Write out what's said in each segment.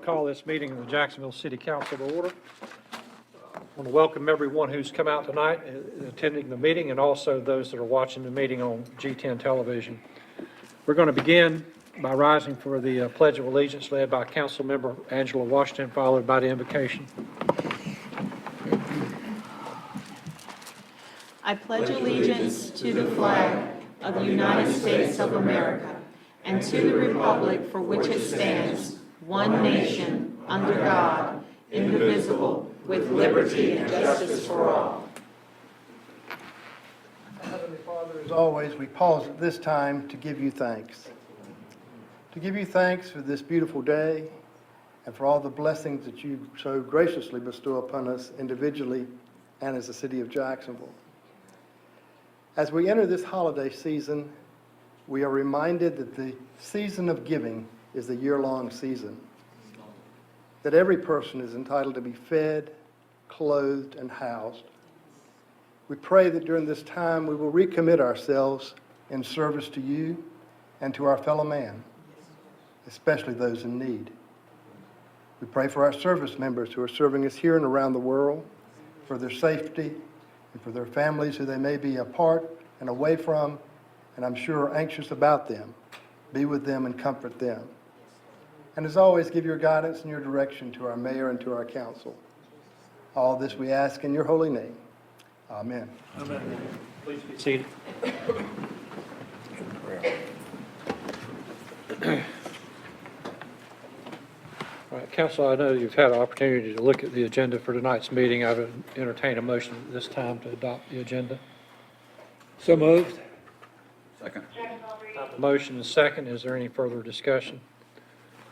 call this meeting of the Jacksonville City Council to order. I want to welcome everyone who's come out tonight attending the meeting, and also those that are watching the meeting on G10 television. We're going to begin by rising for the Pledge of Allegiance led by Council Member Angela Washington, followed by the invocation. I pledge allegiance to the flag of the United States of America and to the republic for which it stands, one nation, under God, indivisible, with liberty and justice for all. Heavenly Father, as always, we pause at this time to give you thanks. To give you thanks for this beautiful day and for all the blessings that you so graciously bestow upon us individually and as the city of Jacksonville. As we enter this holiday season, we are reminded that the season of giving is the year-long season. That every person is entitled to be fed, clothed, and housed. We pray that during this time we will recommit ourselves in service to you and to our fellow man, especially those in need. We pray for our service members who are serving us here and around the world, for their safety and for their families who they may be apart and away from, and I'm sure anxious about them. Be with them and comfort them. And as always, give your guidance and your direction to our mayor and to our council. All this we ask in your holy name. Amen. Amen. Please be seated. All right, Council, I know you've had an opportunity to look at the agenda for tonight's meeting. I would entertain a motion at this time to adopt the agenda. So moved. Second. Motion is second. Is there any further discussion?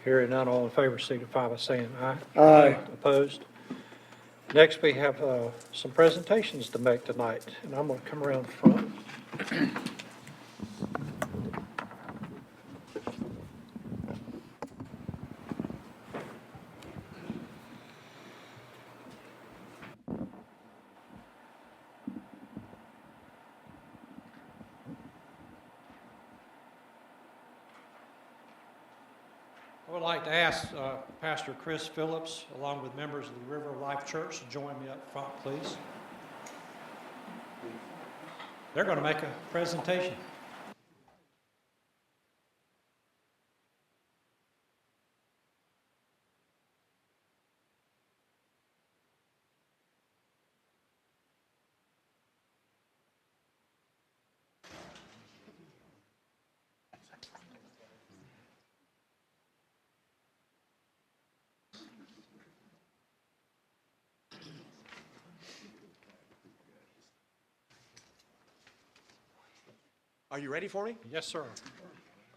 Hearing none, all in favor signify by saying aye. Aye. Opposed? Next, we have some presentations to make tonight, and I'm going to come around the front. I would like to ask Pastor Chris Phillips, along with members of the River of Life Church, to join me up front, please. They're going to make a presentation. Are you ready for me? Yes, sir.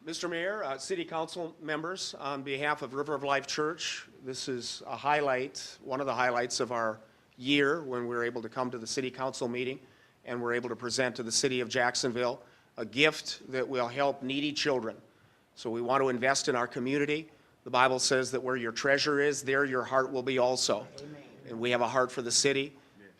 Mr. Mayor, City Council members, on behalf of River of Life Church, this is a highlight, one of the highlights of our year when we're able to come to the City Council meeting and we're able to present to the City of Jacksonville a gift that will help needy children. So we want to invest in our community. The Bible says that where your treasure is, there your heart will be also. Amen. And we have a heart for the city.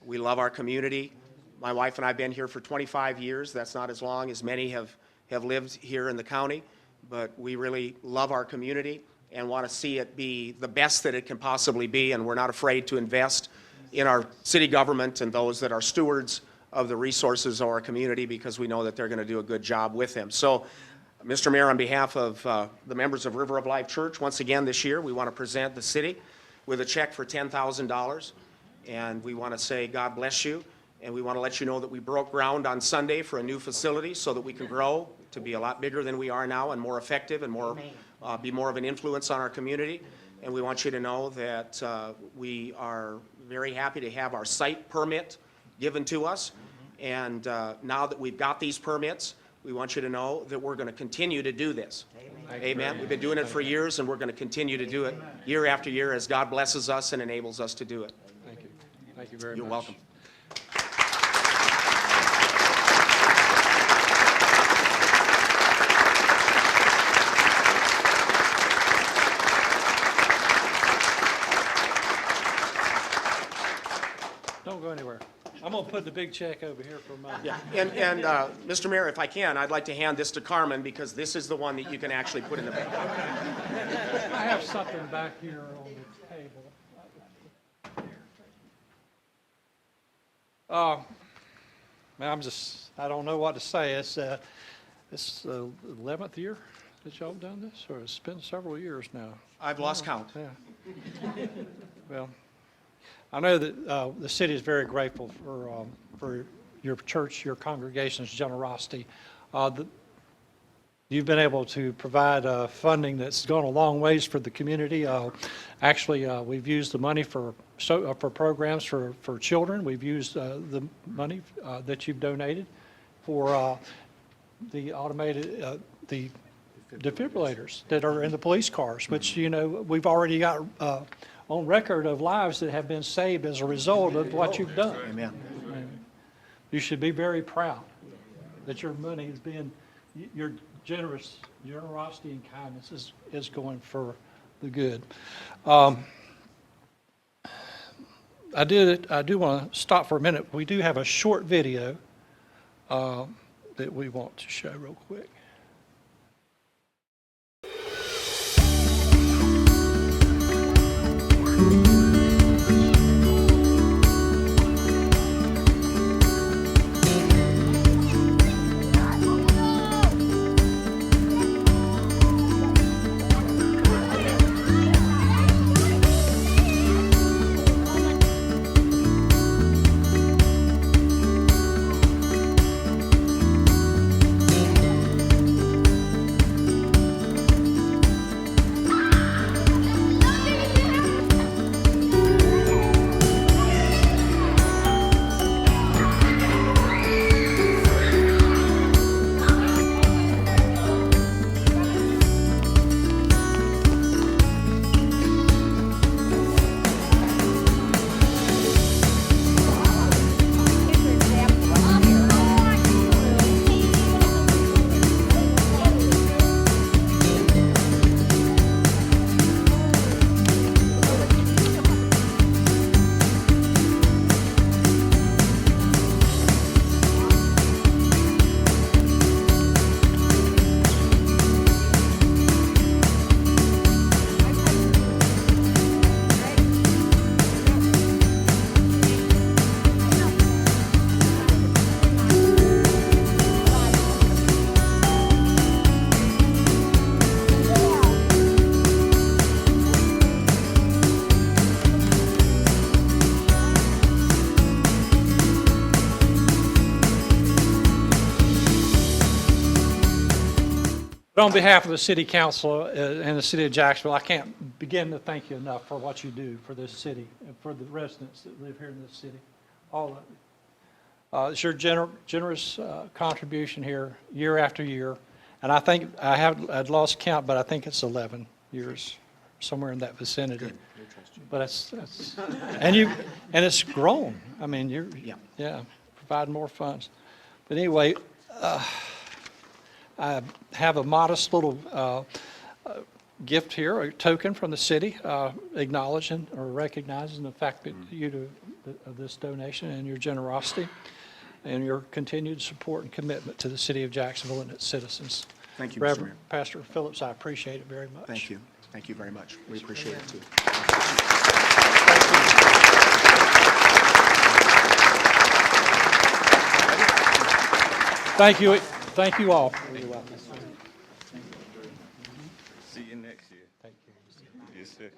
We love our community. My wife and I have been here for 25 years. That's not as long as many have lived here in the county, but we really love our community and want to see it be the best that it can possibly be, and we're not afraid to invest in our city government and those that are stewards of the resources of our community, because we know that they're going to do a good job with them. So, Mr. Mayor, on behalf of the members of River of Life Church, once again this year, we want to present the city with a check for $10,000, and we want to say God bless you. And we want to let you know that we broke ground on Sunday for a new facility so that we can grow to be a lot bigger than we are now and more effective and more be more of an influence on our community. And we want you to know that we are very happy to have our site permit given to us. And now that we've got these permits, we want you to know that we're going to continue to do this. Amen. Amen. We've been doing it for years, and we're going to continue to do it year after year as God blesses us and enables us to do it. Thank you. Thank you very much. You're welcome. Don't go anywhere. I'm going to put the big check over here for mine. Yeah, and Mr. Mayor, if I can, I'd like to hand this to Carmen because this is the one that you can actually put in the bank. I have something back here on the table. Man, I don't know what to say. It's the 11th year that y'all done this, or it's been several years now. I've lost count. Yeah. Well, I know that the city is very grateful for your church, your congregation's generosity. You've been able to provide funding that's gone a long ways for the community. Actually, we've used the money for programs for children. We've used the money that you've donated for the automated the defibrillators that are in the police cars, which, you know, we've already got on record of lives that have been saved as a result of what you've done. Amen. You should be very proud that your money is being, your generosity and kindness is going for the good. I do want to stop for a minute. We do have a short video that we want to show real quick. But on behalf of the city council and the city of Jacksonville, I can't begin to thank you enough for what you do for this city and for the residents that live here in this city, all of it. It's your generous contribution here year after year. And I think I'd lost count, but I think it's 11 years, somewhere in that vicinity. But it's and it's grown. I mean, yeah, provide more funds. But anyway, I have a modest little gift here, a token from the city, acknowledging or recognizing the fact that of this donation and your generosity and your continued support and commitment to the city of Jacksonville and its citizens. Thank you, Mr. Reverend Mayor. Pastor Phillips, I appreciate it very much. Thank you. Thank you very much. We appreciate it too. Thank you. Thank you all. See you next year. Thank you. Yes, sir.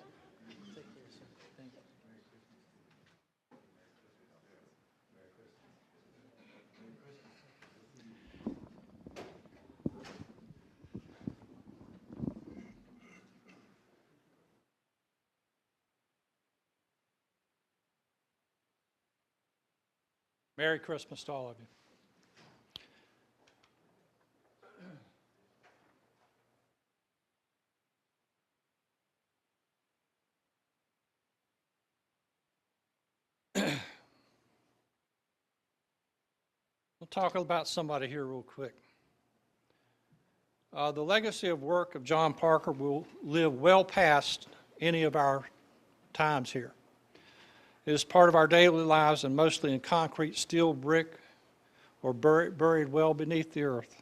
Merry Christmas to all of you. We'll talk about somebody here real quick. The legacy of work of John Parker will live well past any of our times here. It is part of our daily lives and mostly in concrete, steel, brick, or buried well beneath the earth.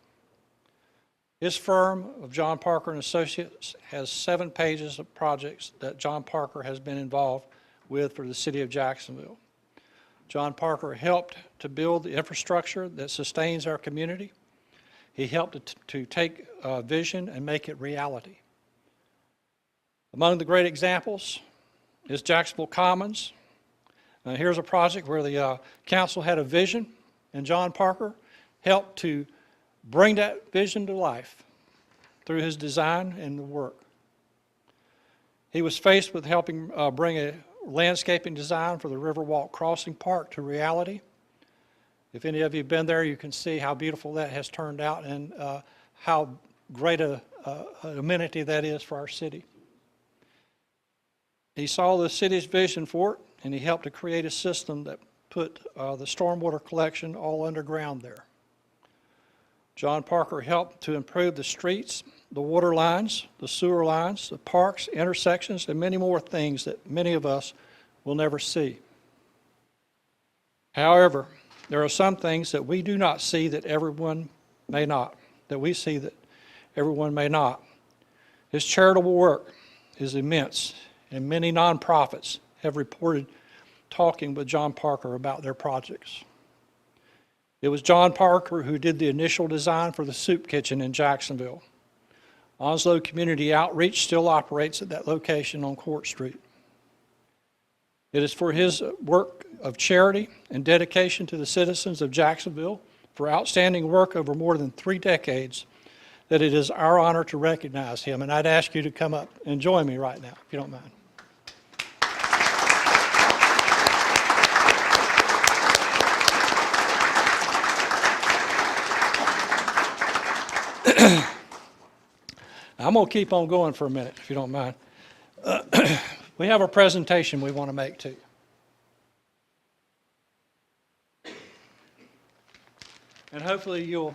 His firm of John Parker and Associates has 7 pages of projects that John Parker has been involved with for the city of Jacksonville. John Parker helped to build the infrastructure that sustains our community. He helped to take vision and make it reality. Among the great examples is Jacksonville Commons. Here's a project where the council had a vision, and John Parker helped to bring that vision to life through his design and the work. He was faced with helping bring a landscaping design for the Riverwalk Crossing Park to reality. If any of you have been there, you can see how beautiful that has turned out and how great an amenity that is for our city. He saw the city's vision for it, and he helped to create a system that put the stormwater collection all underground there. John Parker helped to improve the streets, the water lines, the sewer lines, the parks, intersections, and many more things that many of us will never see. However, there are some things that we do not see that everyone may not, that we see that everyone may not. His charitable work is immense, and many nonprofits have reported talking with John Parker about their projects. It was John Parker who did the initial design for the soup kitchen in Jacksonville. Onslow Community Outreach still operates at that location on Court Street. It is for his work of charity and dedication to the citizens of Jacksonville for outstanding work over more than 3 decades that it is our honor to recognize him. And I'd ask you to come up and join me right now, if you don't mind. I'm going to keep on going for a minute, if you don't mind. We have a presentation we want to make to you. And hopefully you'll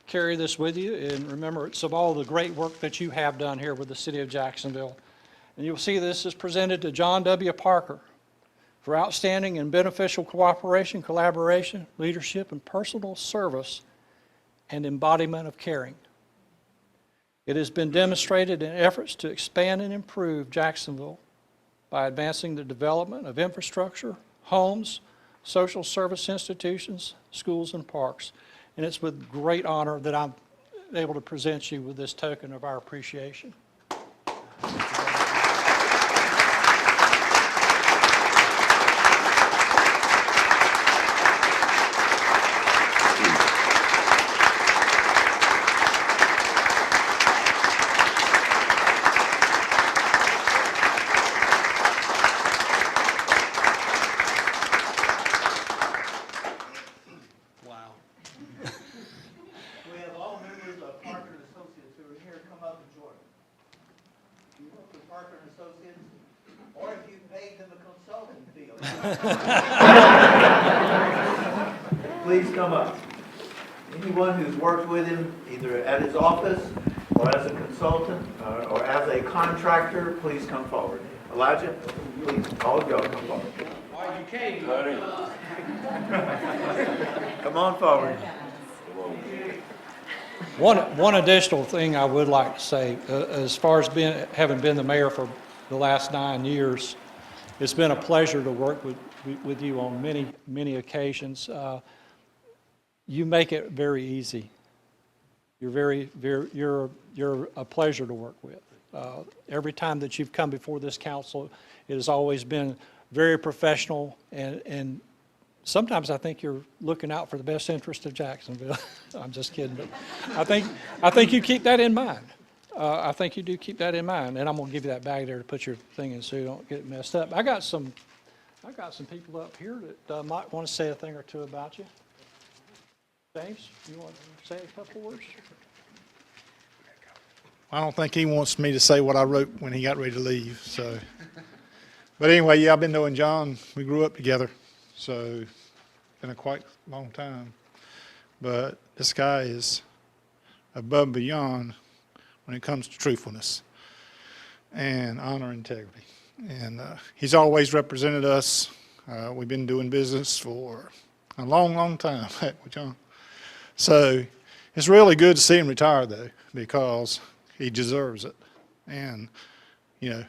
carry this with you in remembrance of all the great work that you have done here with the city of Jacksonville. And you'll see this is presented to John W. Parker for outstanding and beneficial cooperation, collaboration, leadership, and personal service and embodiment of caring. It has been demonstrated in efforts to expand and improve Jacksonville by advancing the development of infrastructure, homes, social service institutions, schools, and parks. And it's with great honor that I'm able to present you with this token of our appreciation. We have all members of Parker and Associates who are here, come up and join us. You work with Parker and Associates, or if you paid them a consulting fee. Please come up. Anyone who's worked with him, either at his office, or as a consultant, or as a contractor, please come forward. Elijah, please, all of y'all come forward. Why you came, buddy? Come on forward. One additional thing I would like to say, as far as having been the mayor for the last 9 years, it's been a pleasure to work with you on many occasions. You make it very easy. You're a pleasure to work with. Every time that you've come before this council, it has always been very professional, and sometimes I think you're looking out for the best interest of Jacksonville. I'm just kidding, but I think you keep that in mind. I think you do keep that in mind, and I'm going to give you that bag there to put your thing in so you don't get it messed up. I got some people up here that might want to say a thing or two about you. James, you want to say a couple words? I don't think he wants me to say what I wrote when he got ready to leave. So, but anyway, yeah, I've been knowing John. We grew up together, so it's been a quite long time. But this guy is above and beyond when it comes to truthfulness and honor and integrity. And he's always represented us. We've been doing business for a long, long time with John. So it's really good to see him retire, though, because he deserves it. And, you know,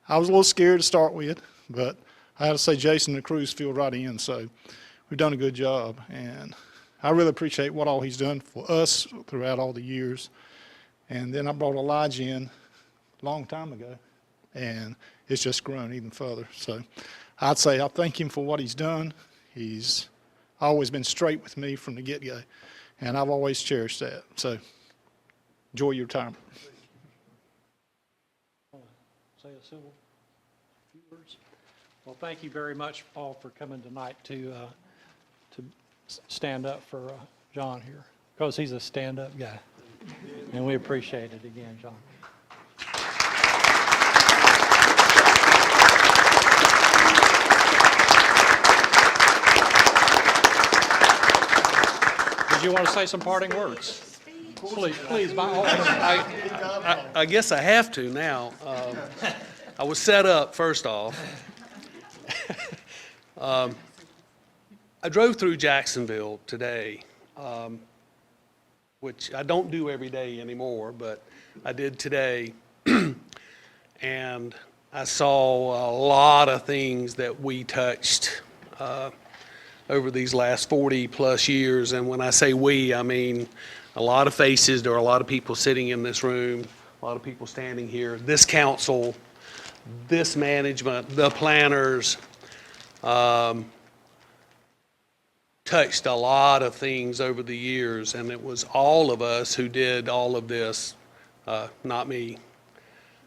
I was a little scared to start with, but I had to say Jason and the crews filled right in, so we've done a good job. And I really appreciate what all he's done for us throughout all the years. And then I brought Elijah in a long time ago, and it's just grown even further. So I'd say I thank him for what he's done. He's always been straight with me from the get-go, and I've always cherished that. So enjoy your retirement. Say a civil few words. Well, thank you very much, Paul, for coming tonight to stand up for John here, because he's a stand-up guy. And we appreciate it again, John. Did you want to say some parting words? Please, by all means. I guess I have to now. I was set up, first off. I drove through Jacksonville today, which I don't do every day anymore, but I did today. And I saw a lot of things that we touched over these last 40-plus years. And when I say we, I mean a lot of faces. There are a lot of people sitting in this room, a lot of people standing here, this council, this management, the planners, touched a lot of things over the years, and it was all of us who did all of this, not me.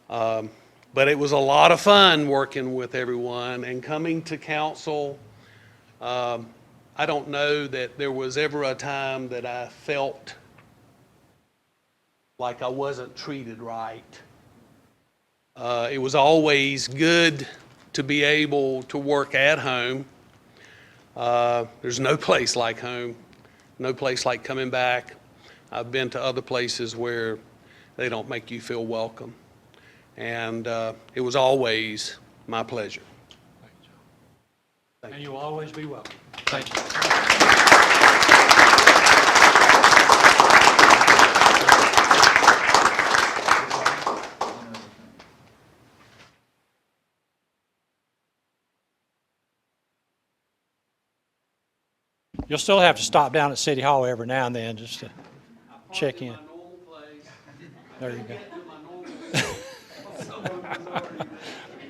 But it was a lot of fun working with everyone and coming to council. I don't know that there was ever a time that I felt like I wasn't treated right. It was always good to be able to work at home. There's no place like home, no place like coming back. I've been to other places where they don't make you feel welcome. And it was always my pleasure. And you will always be welcome. Thank you. You'll still have to stop down at City Hall every now and then just to check in. There you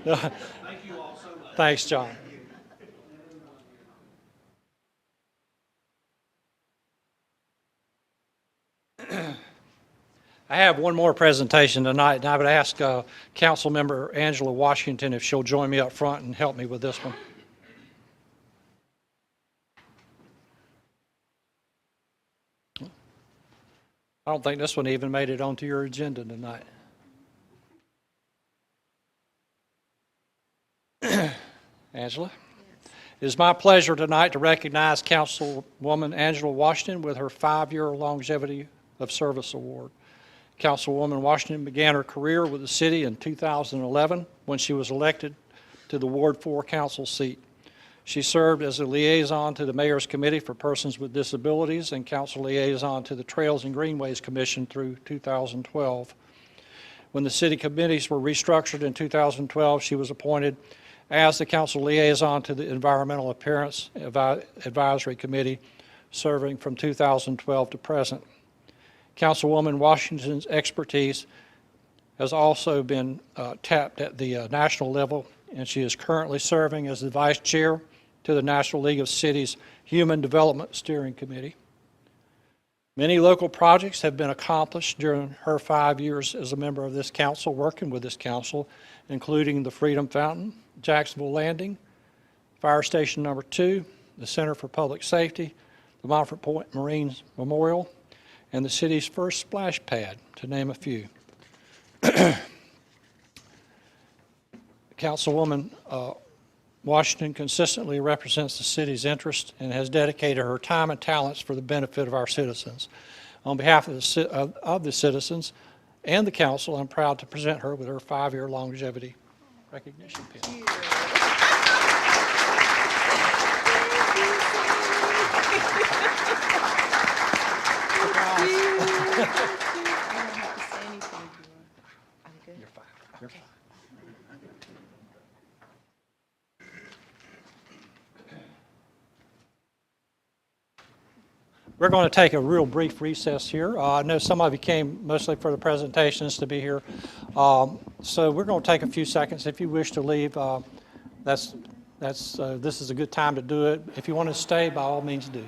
go. Thanks, John. I have one more presentation tonight, and I would ask Council Member Angela Washington if she'll join me up front and help me with this one. I don't think this one even made it onto your agenda tonight. Angela? It is my pleasure tonight to recognize Councilwoman Angela Washington with her 5-year Longevity of Service Award. Councilwoman Washington began her career with the city in 2011 when she was elected to the Ward 4 council seat. She served as a liaison to the Mayor's Committee for Persons with Disabilities and council liaison to the Trails and Greenways Commission through 2012. When the city committees were restructured in 2012, she was appointed as the council liaison to the Environmental Appearance Advisory Committee, serving from 2012 to present. Councilwoman Washington's expertise has also been tapped at the national level, and she is currently serving as the vice chair to the National League of Cities Human Development Steering Committee. Many local projects have been accomplished during her 5 years as a member of this council, working with this council, including the Freedom Fountain, Jacksonville Landing, Fire Station Number 2, the Center for Public Safety, the Montfort Point Marine Memorial, and the city's first splash pad, to name a few. Councilwoman Washington consistently represents the city's interest and has dedicated her time and talents for the benefit of our citizens. On behalf of the citizens and the council, I'm proud to present her with her 5-year Longevity recognition pin. You're fine. You're fine. We're going to take a real brief recess here. I know some of you came mostly for the presentations to be here. So we're going to take a few seconds. If you wish to leave, this is a good time to do it. If you want to stay, by all means do.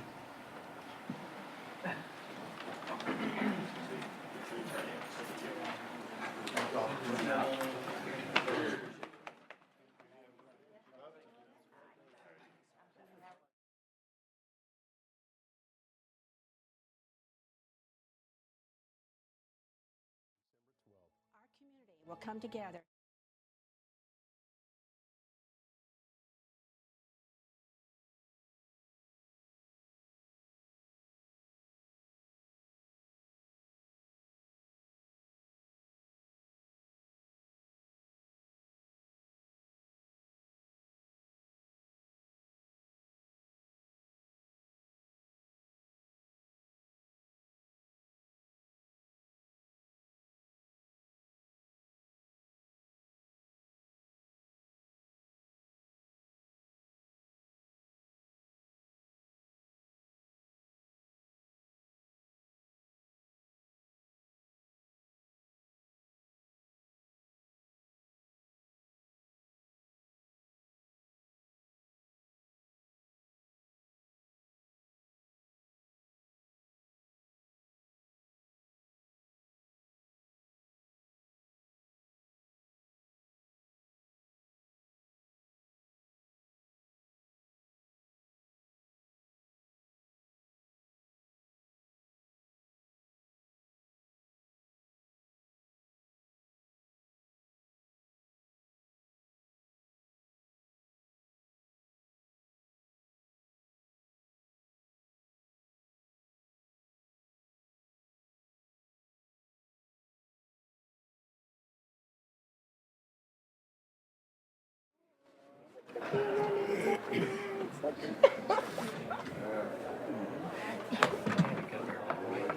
We'll come together.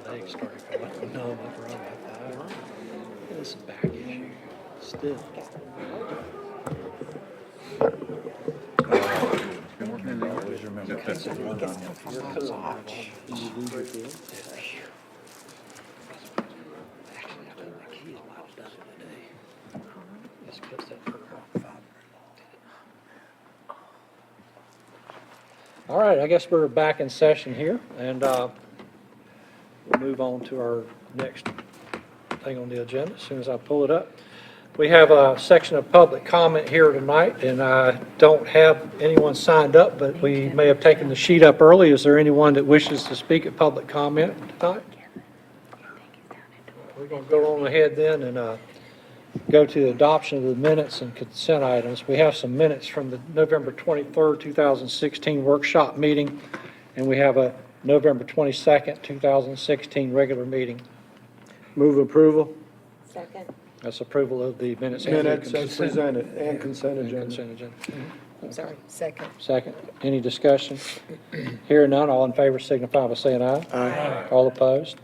Legs started feeling numb up around my thigh. This is a back issue. Still. All right, I guess we're back in session here, and we'll move on to our next thing on the agenda as soon as I pull it up. We have a section of public comment here tonight, and I don't have anyone signed up, but we may have taken the sheet up early. Is there anyone that wishes to speak at public comment tonight? We're going to go on ahead then and go to the adoption of the minutes and consent items. We have some minutes from the November 23rd, 2016 workshop meeting, and we have a November 22nd, 2016 regular meeting. Move approval. Second. That's approval of the minutes. Minutes as presented and consent And agenda. consent agenda. I'm sorry, second. Second, any discussion? Hearing none, all in favor signify by saying aye. Aye. All opposed?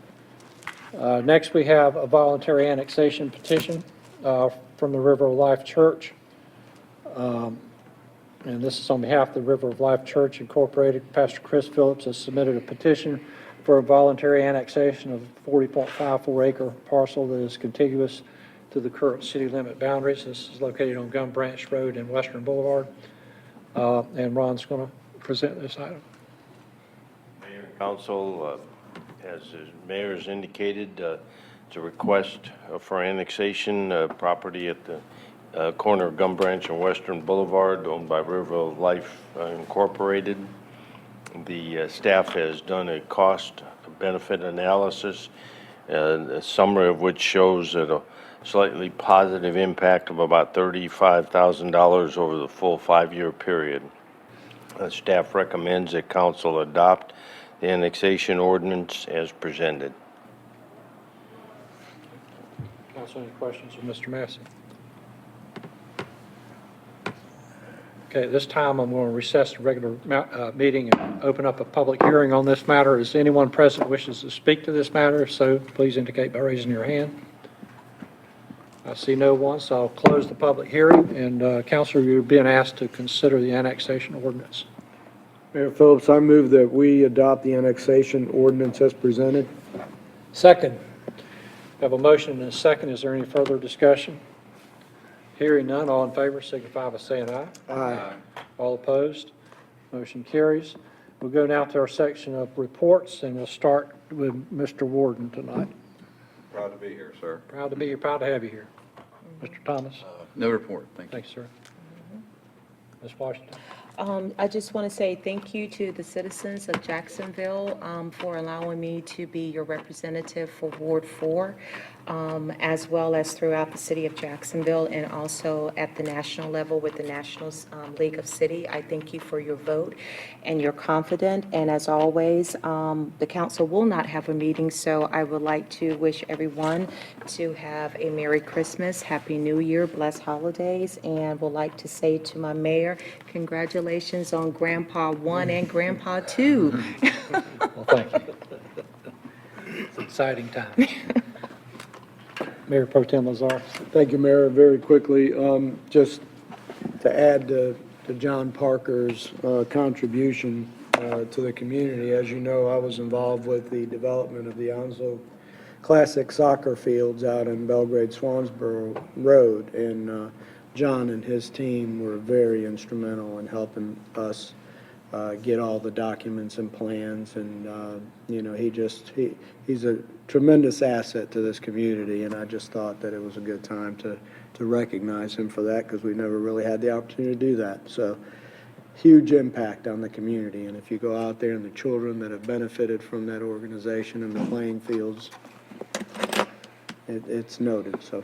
Next, we have a voluntary annexation petition from the River of Life Church. And this is on behalf of the River of Life Church Incorporated. Pastor Chris Phillips has submitted a petition for a voluntary annexation of a 40.54 acre parcel that is contiguous to the current city limit boundaries. This is located on Gum Branch Road and Western Boulevard. And Ron's going to present this item. Mayor and Council, as the mayor has indicated, it's a request for annexation, property at the corner of Gum Branch and Western Boulevard, owned by River of Life Incorporated. The staff has done a cost-benefit analysis, a summary of which shows that a slightly positive impact of about $35,000 over the full 5-year period. Staff recommends that council adopt the annexation ordinance as presented. Council, any questions of Mr. Massey? Okay, at this time, I'm going to recess the regular meeting and open up a public hearing on this matter. Is anyone present wishes to speak to this matter? If so, please indicate by raising your hand. I see no one, so I'll close the public hearing. And Counselor, you're being asked to consider the annexation ordinance. Mayor Phillips, I move that we adopt the annexation ordinance as presented. Second. We have a motion and a second. Is there any further discussion? Hearing none, all in favor signify by saying aye. Aye. All opposed? Motion carries. We'll go now to our section of reports, and we'll start with Mr. Warden tonight. Proud to be here, sir. Proud to have you here. Mr. Thomas? No report, thank you. Thanks, sir. Ms. Washington? I just want to say thank you to the citizens of Jacksonville for allowing me to be your representative for Ward 4, as well as throughout the city of Jacksonville and also at the national level with the National League of City. I thank you for your vote and your confidence. And as always, the council will not have a meeting, so I would like to wish everyone to have a Merry Christmas, Happy New Year, blessed holidays, and would like to say to my mayor, congratulations on Grandpa 1 and Grandpa 2. Well, thank you. It's an exciting time. Mayor Pro Tem Lazar? Thank you, Mayor. Very quickly, just to add to John Parker's contribution to the community. As you know, I was involved with the development of the Onslow Classic soccer fields out in Belgrade-Swansboro Road, and John and his team were very instrumental in helping us get all the documents and plans, and you know, he's a tremendous asset to this community, and I just thought that it was a good time to recognize him for that, because we never really had the opportunity to do that. So huge impact on the community, and if you go out there and the children that have benefited from that organization and the playing fields, it's noted. So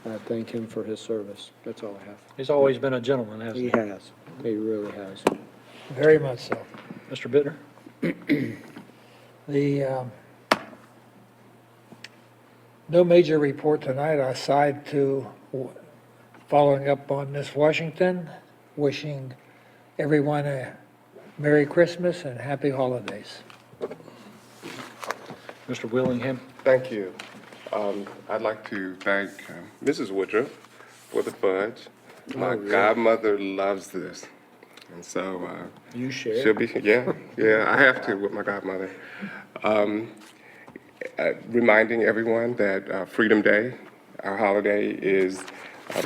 I thank him for his service. That's all I have. He's always been a gentleman, hasn't He he? has. He really has. Very much so. Mr. Bittner? The no major report tonight aside to following up on Miss Washington, wishing everyone a Merry Christmas and Happy Holidays. Mr. Willingham? Thank you. I'd like to thank Mrs. Woodruff for the fudge. My godmother loves this. And so You share? she'll be, yeah, I have to with my godmother. Reminding everyone that Freedom Day, our holiday, is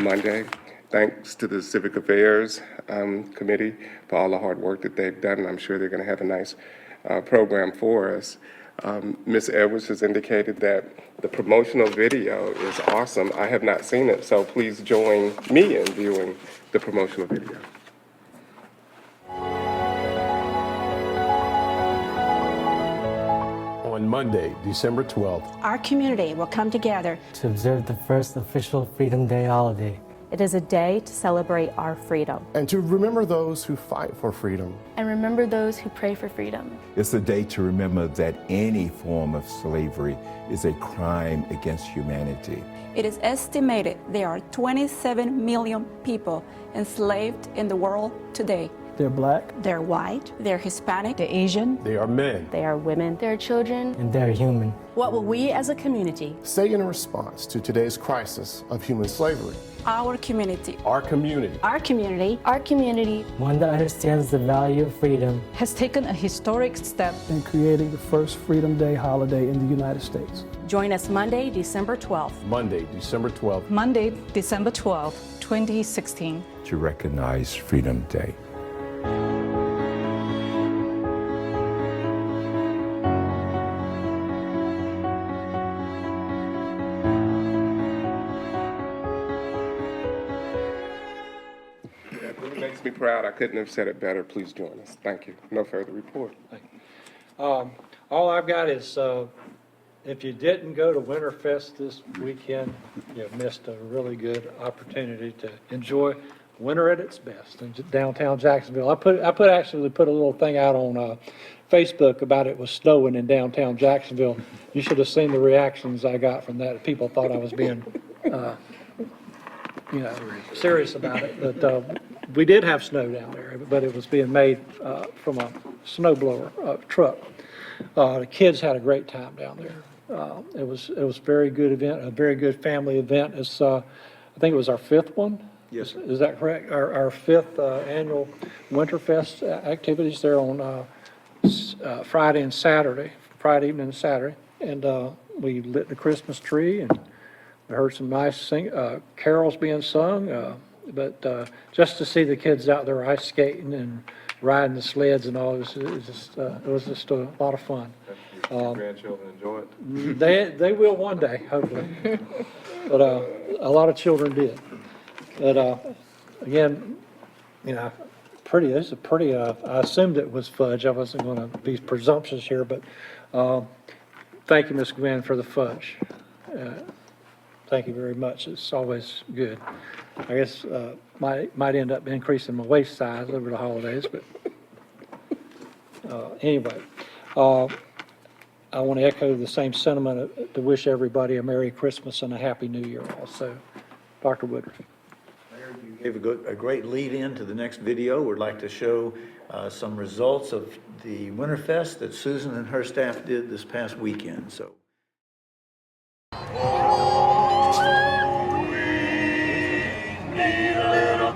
Monday. Thanks to the Civic Affairs Committee for all the hard work that they've done, and I'm sure they're going to have a nice program for us. Ms. Edwards has indicated that the promotional video is awesome. I have not seen it, so please join me in viewing the promotional video. On Monday, December 12th, Our community will come together. to observe the first official Freedom Day holiday. It is a day to celebrate our freedom. and to remember those who fight for freedom. And remember those who pray for freedom. It's a day to remember that any form of slavery is a crime against humanity. It is estimated there are 27 million people enslaved in the world today. They're black, They're white, they're Hispanic, they're Asian. They are men. they are women, they're children. and they're human. What will we as a community, Say in response to today's crisis of human slavery. Our community. Our community our community, One that understands the value of freedom has taken a historic step. in creating the first Freedom Day holiday in the United States. Join us Monday, December 12th. Monday, December 12th. Monday, December 12th, 2016. To recognize Freedom Day. It really makes me proud. I couldn't have said it better. Please join us. Thank you. No further report. All I've got is, if you didn't go to Winterfest this weekend, you missed a really good opportunity to enjoy winter at its best in downtown Jacksonville. I actually put a little thing out on Facebook about it was snowing in downtown Jacksonville. You should have seen the reactions I got from that. People thought I was being, serious about it. But We did have snow down there, but it was being made from a snow blower truck. The kids had a great time down there. It was a very good event, a very good family event. It's I think it was our fifth one. Yes, sir. Is that correct? Our fifth annual Winterfest activities there on Friday and Saturday, Friday evening and Saturday. And we lit the Christmas tree, and we heard some nice carols being sung. But just to see the kids out there ice skating and riding the sleds and all, it was just a lot of fun. Your grandchildren enjoy it? They will one day, hopefully. But a lot of children did. But again, you know, this is a pretty, I assumed it was fudge. I wasn't going to be presumptuous here, but thank you, Ms. Gwen, for the fudge. Thank you very much. It's always good. I guess might end up increasing my waist size over the holidays, but anyway, I want to echo the same sentiment to wish everybody a Merry Christmas and a Happy New Year also. Dr. Woodruff. Mayor, you gave a great lead-in to the next video. We'd like to show some results of the Winterfest that Susan and her staff did this past weekend. So.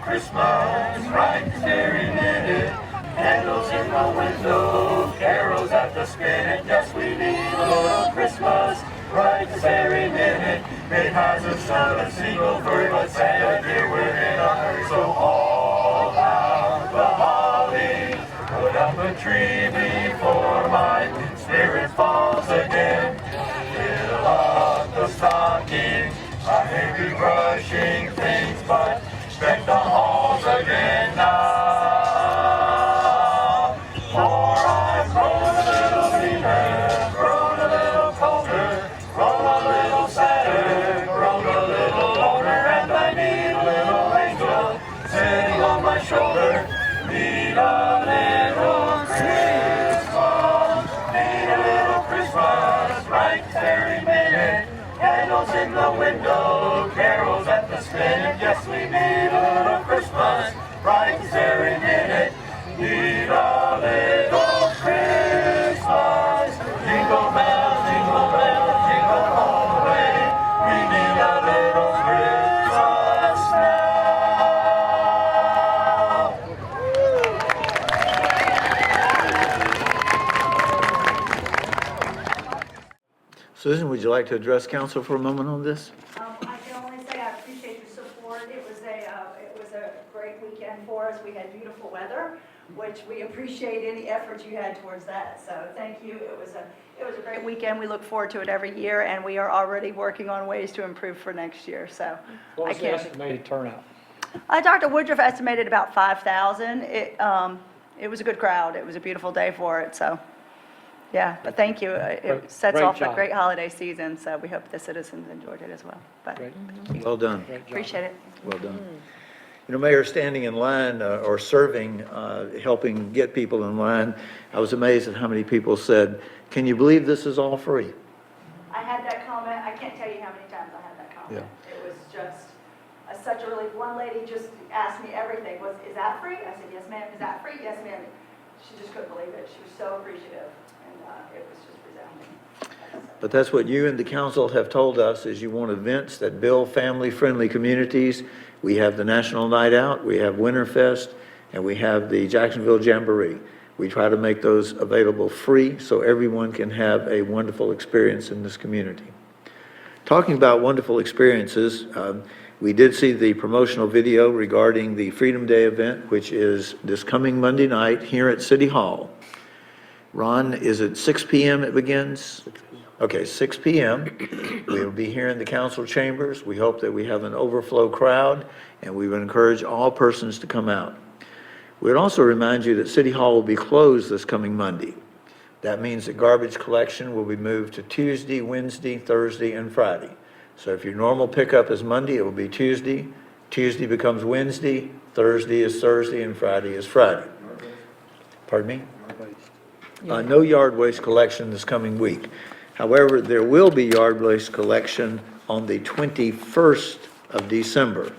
Christmas, right this very minute. Candles in the window, carols at the spinet. Yes, we need a little Christmas, right this very minute. It hasn't snowed a single bird, but Santa dear, we're in a hurry. So all out the holly, put up a tree before my spirit falls again. Fill up the stocking, I may be brushing things, but deck the halls again now. For I've grown a little leaner, grown a little colder, grown a little sadder, grown a little older, and I need a little angel sitting on my shoulder. Need a little Christmas, need a little Christmas, right this very minute. Candles in the window, carols at the spinet. Yes, we need a little Christmas, right this very minute. Need a little Christmas. Jingle bells, jingle all the way. We need a little Christmas now. Susan, would you like to address council for a moment on this? I can only say I appreciate your support. It was a great weekend for us. We had beautiful weather, which we appreciate any effort you had towards that. So thank you. It was a great weekend. We look forward to it every year, and we are already working on ways to improve for next year. So What was the estimated turnout? Dr. Woodruff estimated about 5,000. It was a good crowd. It was a beautiful day for it. So. Yeah, but thank you. It sets off a great holiday season, so we hope the citizens enjoyed it as well. But Well done. appreciate it. Well done. You know, Mayor, standing in line or serving, helping get people in line, I was amazed at how many people said, "Can you believe this is all free?" I had that comment. I can't tell you how many times I had that comment. It was just such a relief. One lady just asked me everything. Is that free? I said, yes, ma'am. Is that free? Yes, ma'am. She just couldn't believe it. She was so appreciative. It was just resounding. But that's what you and the council have told us, is you want events that build family-friendly communities. We have the National Night Out, we have Winterfest, and we have the Jacksonville Jamboree. We try to make those available free so everyone can have a wonderful experience in this community. Talking about wonderful experiences, we did see the promotional video regarding the Freedom Day event, which is this coming Monday night here at City Hall. Ron, is it 6 p.m. it begins? Okay, 6 p.m. We will be here in the council chambers. We hope that we have an overflow crowd, and we would encourage all persons to come out. We'd also remind you that City Hall will be closed this coming Monday. That means that garbage collection will be moved to Tuesday, Wednesday, Thursday, and Friday. So if your normal pickup is Monday, it will be Tuesday. Tuesday becomes Wednesday, Thursday is Thursday, and Friday is Friday. Pardon me? No yard waste collection this coming week. However, there will be yard waste collection on the 21st of December.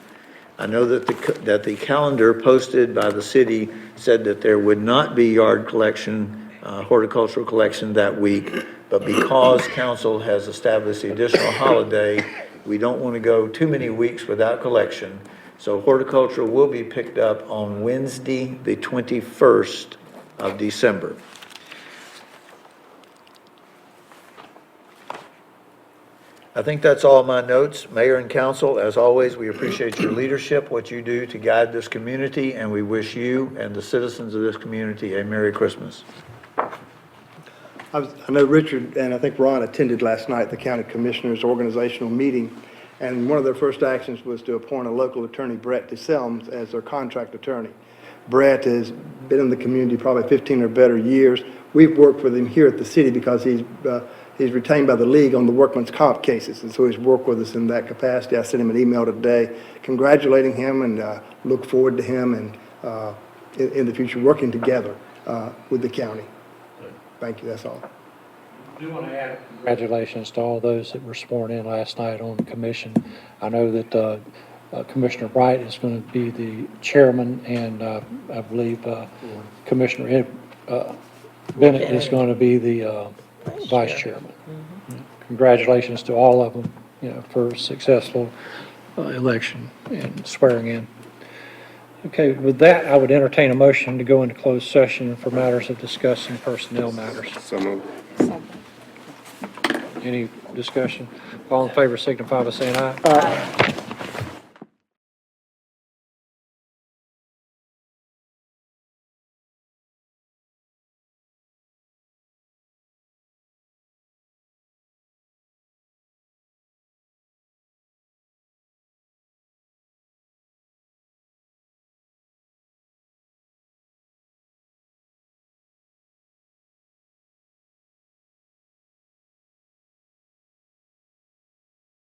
I know that the calendar posted by the city said that there would not be yard collection, horticultural collection that week, but because council has established the additional holiday, we don't want to go too many weeks without collection. So horticultural will be picked up on Wednesday, the 21st of December. I think that's all my notes. Mayor and council, as always, we appreciate your leadership, what you do to guide this community, and we wish you and the citizens of this community a Merry Christmas. I know Richard and I think Ron attended last night the county commissioners' organizational meeting, and one of their first actions was to appoint a local attorney, Brett DeSelms, as their contract attorney. Brett has been in the community probably 15 or better years. We've worked with him here at the city because he's retained by the league on the workman's comp cases, and so he's worked with us in that capacity. I sent him an email today congratulating him and look forward to him and in the future working together with the county. Thank you, that's all. I do want to add congratulations to all those that were sworn in last night on the commission. I know that Commissioner Bright is going to be the chairman, and I believe Commissioner Bennett is going to be the vice chairman. Congratulations to all of them, for a successful election and swearing in. Okay, with that, I would entertain a motion to go into closed session for matters of discussing personnel matters. So moved. Second. Any discussion? All in favor signify by saying aye.